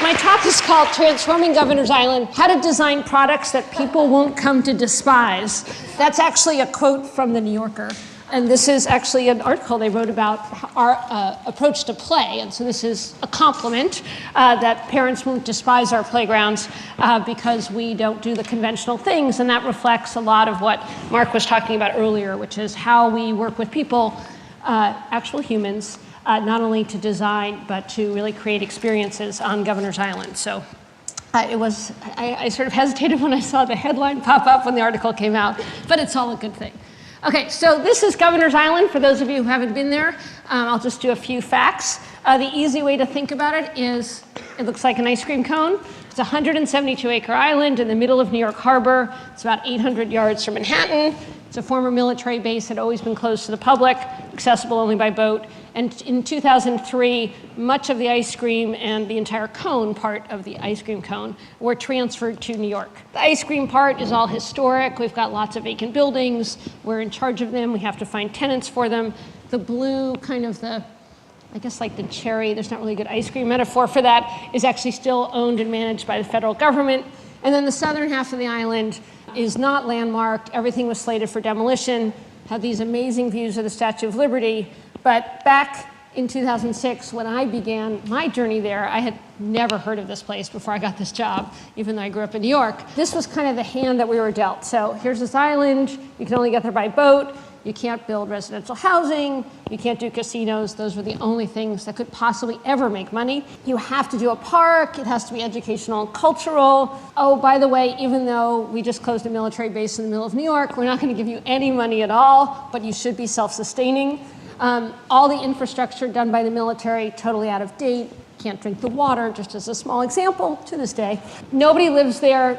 My talk is called Transforming Governor's Island, How to Design Products That People Won't Come to Despise. That's actually a quote from The New Yorker. And this is actually an article they wrote about our approach to play. And so this is a compliment that parents won't despise our playgrounds because we don't do the conventional things. And that reflects a lot of what Mark was talking about earlier, which is how we work with people, actual humans, not only to design, but to really create experiences on Governor's Island. So I sort of hesitated when I saw the headline pop up when the article came out, but it's all a good thing. Okay, so this is Governor's Island. For those of you who haven't been there, I'll just do a few facts. The easy way to think about it is it looks like an ice cream cone. It's a 172-acre island in the middle of New York Harbor. It's about 800 yards from Manhattan. It's a former military base that had always been closed to the public, accessible only by boat. And in 2003, much of the ice cream and the entire cone part of the ice cream cone were transferred to New York. The ice cream part is all historic. We've got lots of vacant buildings. We're in charge of them. We have to find tenants for them. The blue, kind of I guess like the cherry, there's not really a good ice cream metaphor for that, is actually still owned and managed by the federal government. And then the southern half of the island is not landmarked. Everything was slated for demolition, had these amazing views of the Statue of Liberty. But back in 2006, when I began my journey there, I had never heard of this place before I got this job, even though I grew up in New York. This was kind of the hand that we were dealt. So here's this island. You can only get there by boat. You can't build residential housing. You can't do casinos. Those were the only things that could possibly ever make money. You have to do a park. It has to be educational and cultural. Oh, by the way, even though we just closed a military base in the middle of New York, we're not going to give you any money at all, but you should be self-sustaining. All the infrastructure done by the military, totally out of date. Can't drink the water, just as a small example to this day. Nobody lives there.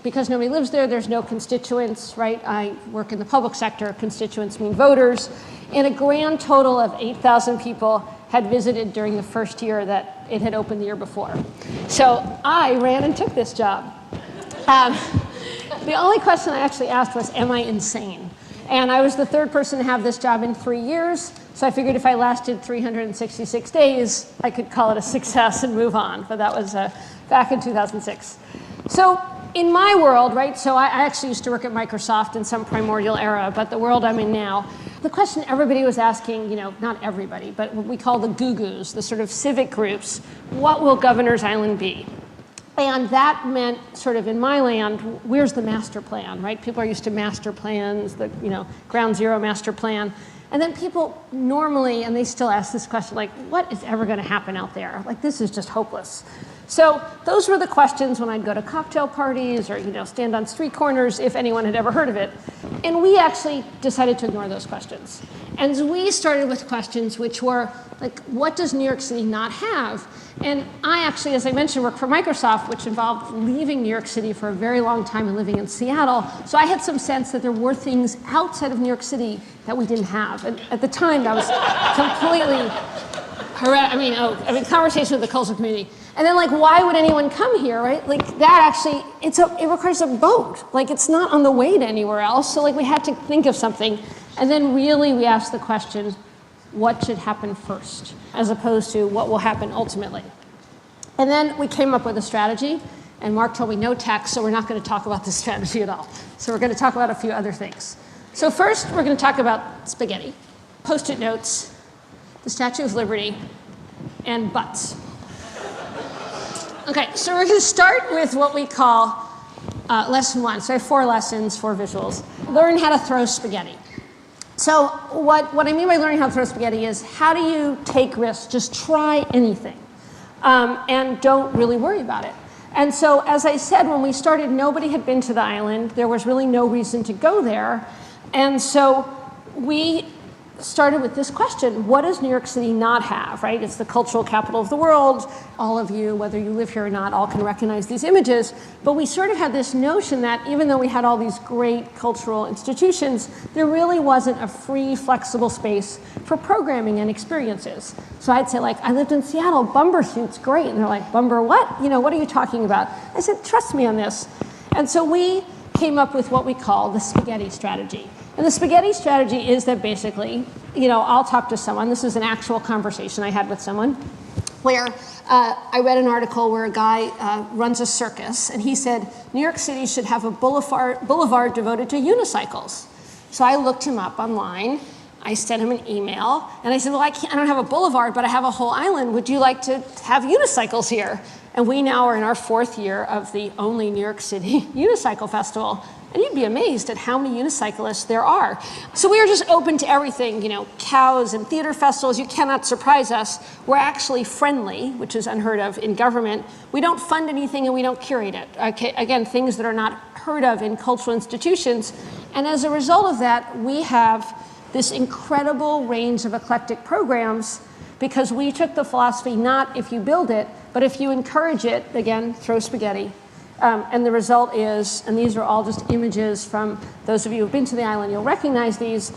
Because nobody lives there, there's no constituents, right? I work in the public sector. Constituents mean voters. And a grand total of 8,000 people had visited during the first year that it had opened the year before. So I ran and took this job. The only question I actually asked was, am I insane? And I was the third person to have this job in 3 years. So I figured if I lasted 366 days, I could call it a success and move on. But that was back in 2006. So in my world, right, so I actually used to work at Microsoft in some primordial era, but the world I'm in now, the question everybody was asking, not everybody, but what we call the goo-goos, the sort of civic groups, what will Governor's Island be? And that meant, sort of in my land, where's the master plan, right? People are used to master plans, the ground zero master plan. And then people normally, and they still ask this question, like, what is ever going to happen out there? Like, this is just hopeless. So those were the questions when I'd go to cocktail parties or stand on street corners, if anyone had ever heard of it. And we actually decided to ignore those questions. And we started with questions which were, like, what does New York City not have? And I actually, as I mentioned, worked for Microsoft, which involved leaving New York City for a very long time and living in Seattle. So I had some sense that there were things outside of New York City that we didn't have. And at the time, that was completely conversation with the cultural community. And then, like, why would anyone come here, right? Like, that actually, it requires a boat. Like, it's not on the way to anywhere else. So, like, we had to think of something. And then really we asked the question, what should happen first, as opposed to what will happen ultimately. And then we came up with a strategy. And Mark told me no text, so we're not going to talk about this strategy at all. So we're going to talk about a few other things. So first, we're going to talk about spaghetti, Post-it notes, the Statue of Liberty, and butts. Okay, so we're going to start with what we call lesson 1. So I have 4 lessons, 4 visuals. Learn how to throw spaghetti. So what I mean by learning how to throw spaghetti is, how do you take risks? Just try anything, and don't really worry about it. And so, as I said, when we started, nobody had been to the island. There was really no reason to go there. And so we started with this question: what does New York City not have, right? It's the cultural capital of the world. All of you, whether you live here or not, all can recognize these images. But we sort of had this notion that even though we had all these great cultural institutions, there really wasn't a free, flexible space for programming and experiences. So I'd say, like, I lived in Seattle, Bumbersuit's great. And they're like, Bumber what? What are you talking about? I said, trust me on this. And so we came up with what we call the spaghetti strategy. And the spaghetti strategy is that basically, I'll talk to someone. This is an actual conversation I had with someone. where I read an article where a guy runs a circus, and he said, New York City should have a boulevard devoted to unicycles. So I looked him up online. I sent him an email, and I said, well, I don't have a boulevard, but I have a whole island. Would you like to have unicycles here? And we now are in our 4th year of the only New York City Unicycle Festival. And you'd be amazed at how many unicyclists there are. So we are just open to everything, you know, cows and theater festivals. You cannot surprise us. We're actually friendly, which is unheard of in government. We don't fund anything and we don't curate it. Okay, again, things that are not heard of in cultural institutions. And as a result of that, we have this incredible range of eclectic programs because we took the philosophy not if you build it, but if you encourage it, again, throw spaghetti. And the result is, and these are all just images from those of you who've been to the island, you'll recognize these,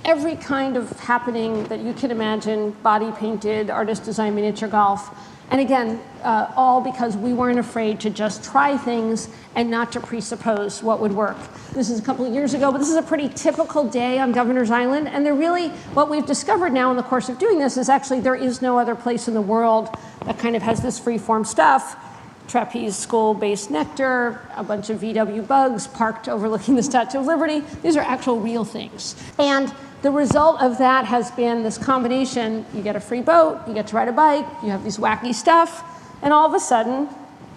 every kind of happening that you can imagine, body painted, artist design, miniature golf. And again, all because we weren't afraid to just try things and not to presuppose what would work. This is a couple of years ago, but this is a pretty typical day on Governor's Island. And they're really, what we've discovered now in the course of doing this is actually there is no other place in the world that kind of has this free-form stuff. Trapeze skull-based nectar, a bunch of VW bugs parked overlooking the Statue of Liberty. These are actual real things. And the result of that has been this combination. You get a free boat, you get to ride a bike, you have these wacky stuff, and all of a sudden,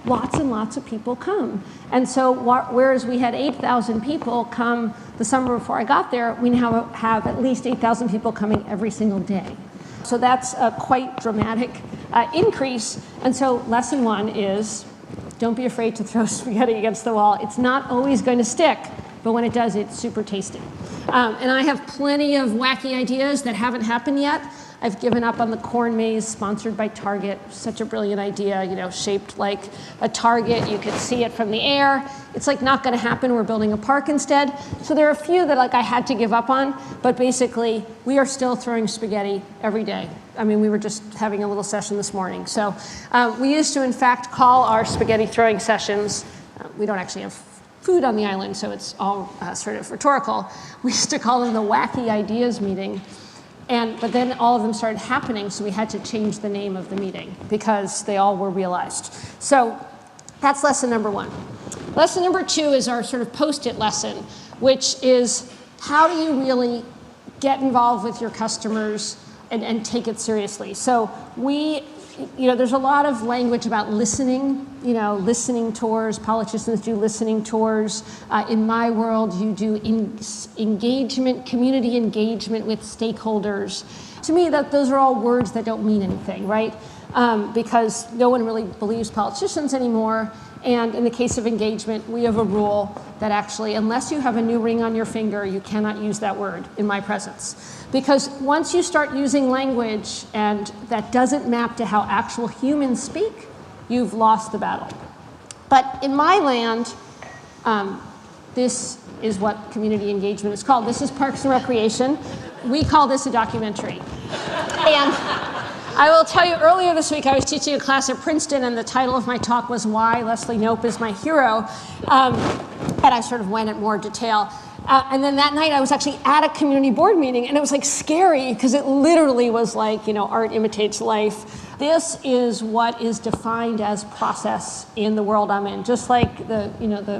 lots and lots of people come. And so whereas we had 8,000 people come the summer before I got there, we now have at least 8,000 people coming every single day. So that's a quite dramatic increase. And so lesson 1 is don't be afraid to throw spaghetti against the wall. It's not always going to stick, but when it does, it's super tasty. And I have plenty of wacky ideas that haven't happened yet. I've given up on the corn maze sponsored by Target. Such a brilliant idea, you know, shaped like a target. You could see it from the air. It's like not going to happen. We're building a park instead. So there are a few that like I had to give up on, but basically we are still throwing spaghetti every day. I mean, we were just having a little session this morning. So we used to, in fact, call our spaghetti throwing sessions. We don't actually have food on the island, so it's all sort of rhetorical. We used to call them the Wacky Ideas Meeting. But then all of them started happening, so we had to change the name of the meeting because they all were realized. So that's lesson number 1. Lesson number 2 is our sort of post-it lesson, which is how do you really get involved with your customers and take it seriously? So there's a lot of language about listening, listening tours. Politicians do listening tours. In my world, you do engagement, community engagement with stakeholders. To me, those are all words that don't mean anything, right? Because no one really believes politicians anymore. And in the case of engagement, we have a rule that actually, unless you have a new ring on your finger, you cannot use that word in my presence. Because once you start using language and that doesn't map to how actual humans speak, you've lost the battle. But in my land, this is what community engagement is called. This is Parks and Recreation. We call this a documentary. And I will tell you, earlier this week I was teaching a class at Princeton and the title of my talk was Why Leslie Knope is My Hero. And I sort of went in more detail. And then that night I was actually at a community board meeting and it was like scary because it literally was like, art imitates life. This is what is defined as process in the world I'm in. Just like the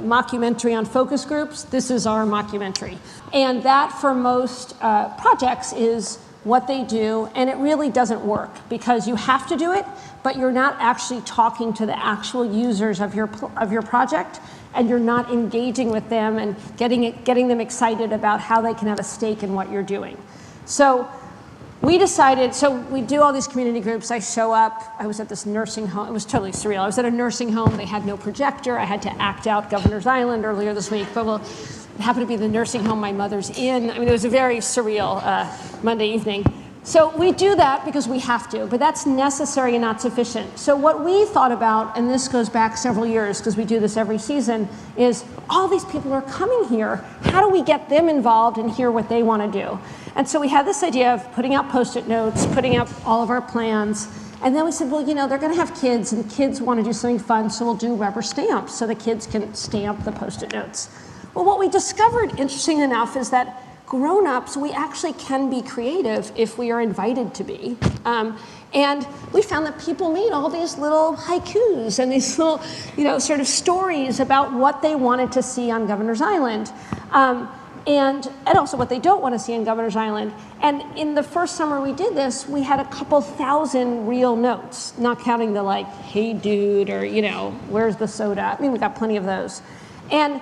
mockumentary on focus groups, this is our mockumentary. And that for most projects is what they do, and it really doesn't work because you have to do it, but you're not actually talking to the actual users of your project, and you're not engaging with them and getting them excited about how they can have a stake in what you're doing. So we decided, so we do all these community groups. I show up. I was at this nursing home. It was totally surreal. I was at a nursing home. They had no projector. I had to act out Governor's Island earlier this week, but it happened to be the nursing home my mother's in. I mean, it was a very surreal Monday evening. So we do that because we have to, but that's necessary and not sufficient. So what we thought about, and this goes back several years because we do this every season, is all these people are coming here. How do we get them involved and hear what they want to do? And so we had this idea of putting out Post-it notes, putting up all of our plans, and then we said, well, they're going to have kids, and kids want to do something fun, so we'll do rubber stamps so the kids can stamp the Post-it notes. Well, what we discovered, interesting enough, is that grown-ups, we actually can be creative if we are invited to be. And we found that people made all these little haikus and these little, sort of stories about what they wanted to see on Governor's Island. And also what they don't want to see on Governor's Island. And in the first summer we did this, we had a couple thousand real notes, not counting the like, hey dude, or where's the soda? I mean, we got plenty of those. And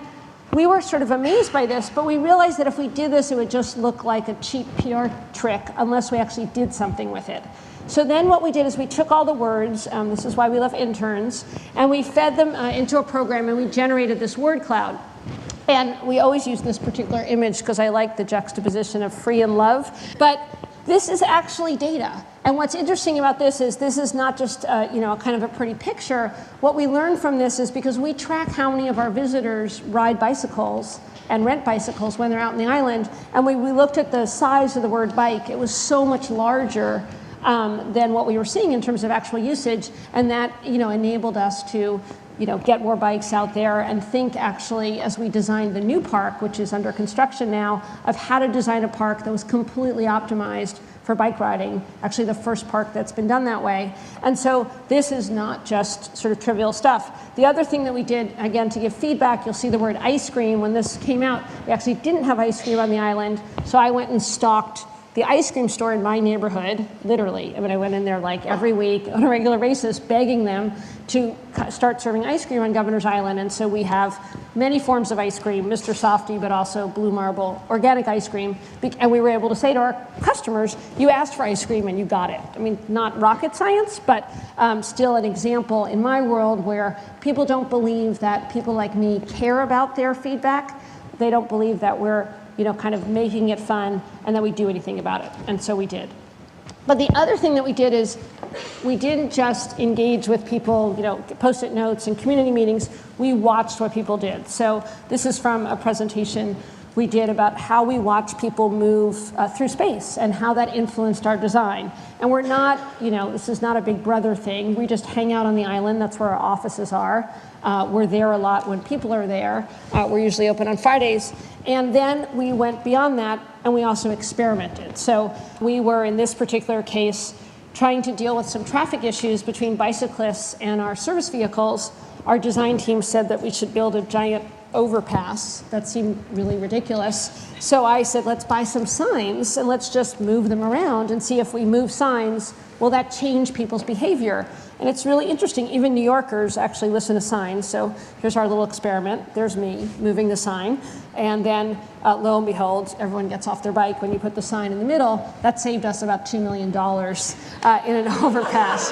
we were sort of amazed by this, but we realized that if we did this, it would just look like a cheap PR trick unless we actually did something with it. So then what we did is we took all the words, this is why we love interns, and we fed them into a program and we generated this word cloud. And we always use this particular image because I like the juxtaposition of free and love. But this is actually data. And what's interesting about this is not just kind of a pretty picture. What we learned from this is because we track how many of our visitors ride bicycles and rent bicycles when they're out on the island, and we looked at the size of the word bike. It was so much larger than what we were seeing in terms of actual usage, and that enabled us to get more bikes out there and think actually as we designed the new park, which is under construction now, of how to design a park that was completely optimized for bike riding, actually the first park that's been done that way. And so this is not just sort of trivial stuff. The other thing that we did, again, to give feedback, you'll see the word ice cream. When this came out, we actually didn't have ice cream on the island, so I went and stalked the ice cream store in my neighborhood, literally. I mean, I went in there like every week on a regular basis, begging them to start serving ice cream on Governor's Island. And so we have many forms of ice cream, Mr. Softy, but also Blue Marble, organic ice cream. And we were able to say to our customers, you asked for ice cream and you got it. I mean, not rocket science, but still an example in my world where people don't believe that people like me care about their feedback. They don't believe that we're kind of making it fun and that we do anything about it. And so we did. But the other thing that we did is we didn't just engage with people, post-it notes and community meetings. We watched what people did. So this is from a presentation we did about how we watch people move through space and how that influenced our design. And we're not, this is not a Big Brother thing. We just hang out on the island. That's where our offices are. We're there a lot when people are there. We're usually open on Fridays. And then we went beyond that, and we also experimented. So we were, in this particular case, trying to deal with some traffic issues between bicyclists and our service vehicles. Our design team said that we should build a giant overpass. That seemed really ridiculous. So I said, let's buy some signs, and let's just move them around and see if we move signs, will that change people's behavior? And it's really interesting. Even New Yorkers actually listen to signs. So here's our little experiment. There's me moving the sign. And then, lo and behold, everyone gets off their bike when you put the sign in the middle. That saved us about $2 million in an overpass.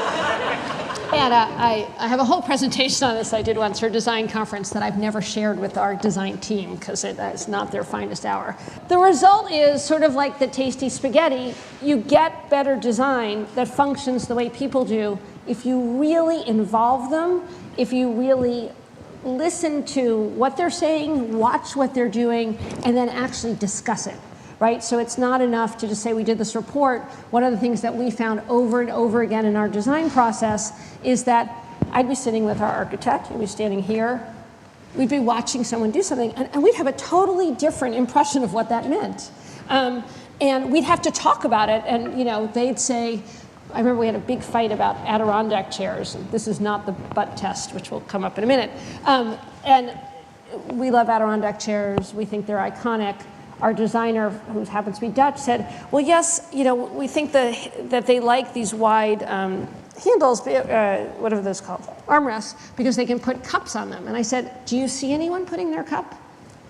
And I have a whole presentation on this I did once for a design conference that I've never shared with our design team because it's not their finest hour. The result is sort of like the tasty spaghetti. You get better design that functions the way people do if you really involve them, if you really listen to what they're saying, watch what they're doing, and then actually discuss it. Right? So it's not enough to just say we did this report. One of the things that we found over and over again in our design process is that I'd be sitting with our architect, we'd be standing here, we'd be watching someone do something, and we'd have a totally different impression of what that meant. And we'd have to talk about it, and they'd say, I remember we had a big fight about Adirondack chairs. And this is not the butt test, which will come up in a minute. And we love Adirondack chairs. We think they're iconic. Our designer, who happens to be Dutch, said, well, yes, we think that they like these wide handles, what are those called? Armrests, because they can put cups on them. And I said, do you see anyone putting their cup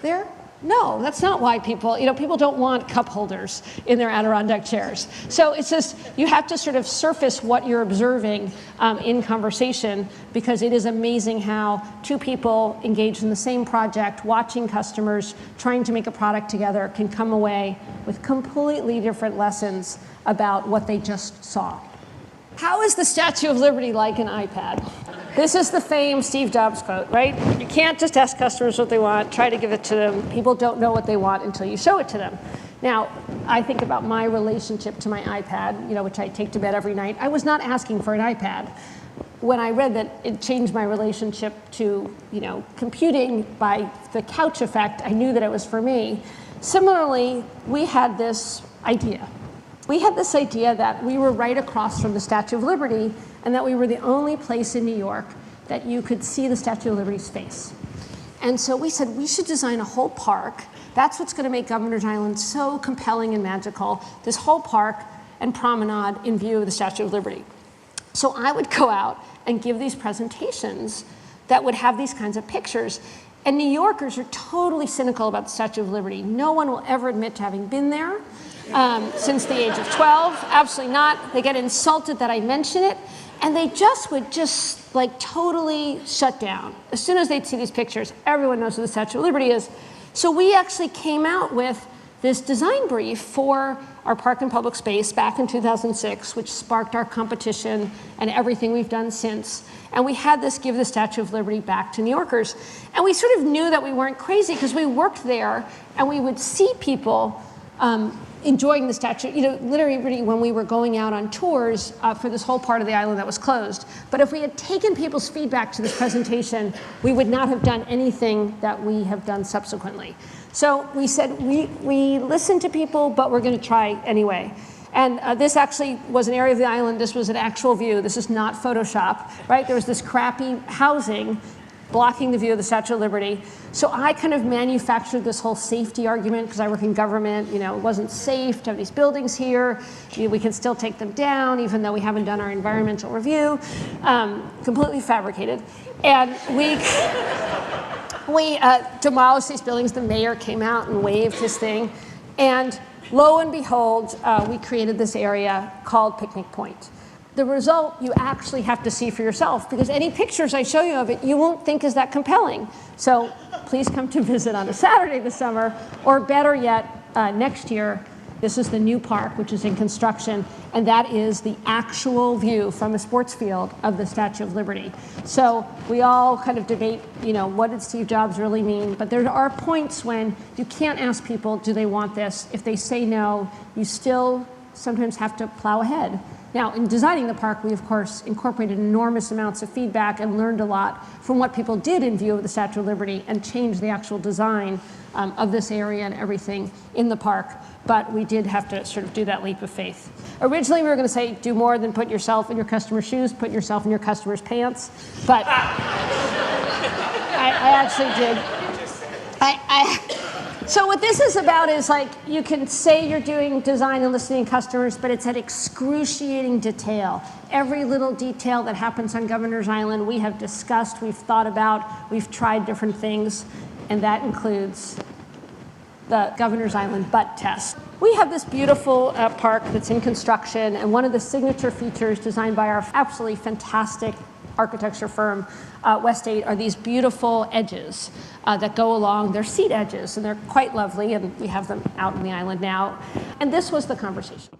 there? No, that's not why people don't want cup holders in their Adirondack chairs. So it's just, you have to sort of surface what you're observing in conversation, because it is amazing how two people engaged in the same project, watching customers, trying to make a product together, can come away with completely different lessons about what they just saw. How is the Statue of Liberty like an iPad? This is the famed Steve Jobs quote, right? You can't just ask customers what they want, try to give it to them. People don't know what they want until you show it to them. Now, I think about my relationship to my iPad, which I take to bed every night. I was not asking for an iPad. When I read that it changed my relationship to, computing by the couch effect, I knew that it was for me. Similarly, we had this idea. We had this idea that we were right across from the Statue of Liberty and that we were the only place in New York that you could see the Statue of Liberty's face. And so we said we should design a whole park. That's what's going to make Governor's Island so compelling and magical, this whole park and promenade in view of the Statue of Liberty. So I would go out and give these presentations that would have these kinds of pictures. And New Yorkers are totally cynical about the Statue of Liberty. No one will ever admit to having been there since the age of 12. Absolutely not. They get insulted that I mention it. And they would like totally shut down. As soon as they'd see these pictures, everyone knows who the Statue of Liberty is. So we actually came out with this design brief for our park and public space back in 2006, which sparked our competition and everything we've done since. And we had this give the Statue of Liberty back to New Yorkers. And we sort of knew that we weren't crazy because we worked there and we would see people enjoying the statue, literally when we were going out on tours for this whole part of the island that was closed. But if we had taken people's feedback to this presentation, we would not have done anything that we have done subsequently. So we said, we listened to people, but we're going to try anyway. And this actually was an area of the island. This was an actual view. This is not Photoshop, right? There was this crappy housing blocking the view of the Statue of Liberty. So I kind of manufactured this whole safety argument because I work in government. It wasn't safe to have these buildings here. We can still take them down even though we haven't done our environmental review. Completely fabricated. And we demolished these buildings. The mayor came out and waved his thing. And lo and behold, we created this area called Picnic Point. The result you actually have to see for yourself because any pictures I show you of it, you won't think is that compelling. So please come to visit on a Saturday this summer, or better yet, next year. This is the new park, which is in construction, and that is the actual view from a sports field of the Statue of Liberty. So we all kind of debate, what did Steve Jobs really mean? But there are points when you can't ask people, do they want this? If they say no, you still sometimes have to plow ahead. Now, in designing the park, we, of course, incorporated enormous amounts of feedback and learned a lot from what people did in view of the Statue of Liberty and changed the actual design of this area and everything in the park. But we did have to sort of do that leap of faith. Originally, we were going to say, do more than put yourself in your customer's shoes, put yourself in your customer's pants. But I actually did. So what this is about is you can say you're doing design and listening to customers, but it's at excruciating detail. Every little detail that happens on Governor's Island, we have discussed, we've thought about, we've tried different things, and that includes the Governor's Island butt test. We have this beautiful park that's in construction, and one of the signature features designed by our absolutely fantastic architecture firm, West 8, are these beautiful edges that go along. They're seat edges, and they're quite lovely, and we have them out on the island now. And this was the conversation.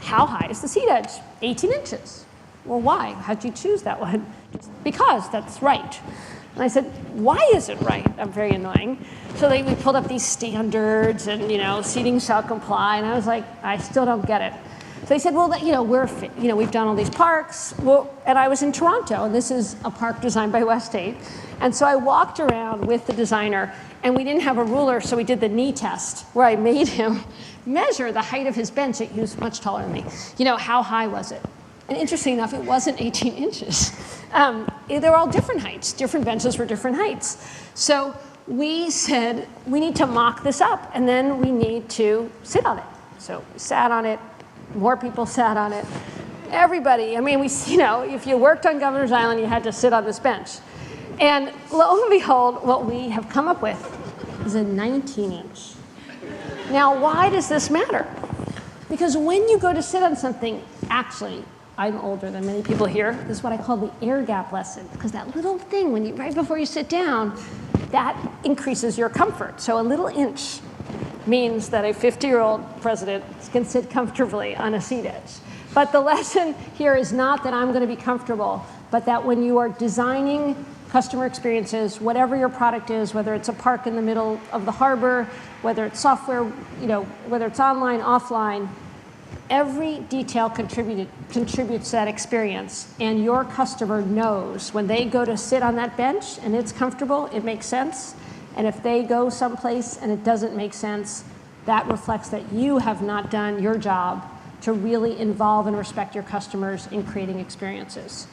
How high is the seat edge? 18 inches. Well, why? How'd you choose that one? Because that's right. And I said, why is it right? I'm very annoying. So we pulled up these standards and, seating shall comply. And I was like, I still don't get it. So they said, well, we've done all these parks. Well, and I was in Toronto, and this is a park designed by West 8. And so I walked around with the designer, and we didn't have a ruler, so we did the knee test, where I made him measure the height of his bench. He was much taller than me. How high was it? And interesting enough, it wasn't 18 inches. They're all different heights. Different benches were different heights. So we said, we need to mock this up, and then we need to sit on it. So we sat on it. More people sat on it. Everybody, if you worked on Governor's Island, you had to sit on this bench. And lo and behold, what we have come up with is a 19-inch. Now, why does this matter? Because when you go to sit on something, actually, I'm older than many people here. This is what I call the air gap lesson, because that little thing, right before you sit down, that increases your comfort. So a little inch means that a 50-year-old president can sit comfortably on a seat edge. But the lesson here is not that I'm going to be comfortable, but that when you are designing customer experiences, whatever your product is, whether it's a park in the middle of the harbor, whether it's software, whether it's online, offline, every detail contributes to that experience. And your customer knows when they go to sit on that bench and it's comfortable, it makes sense. And if they go someplace and it doesn't make sense, that reflects that you have not done your job to really involve and respect your customers in creating experiences.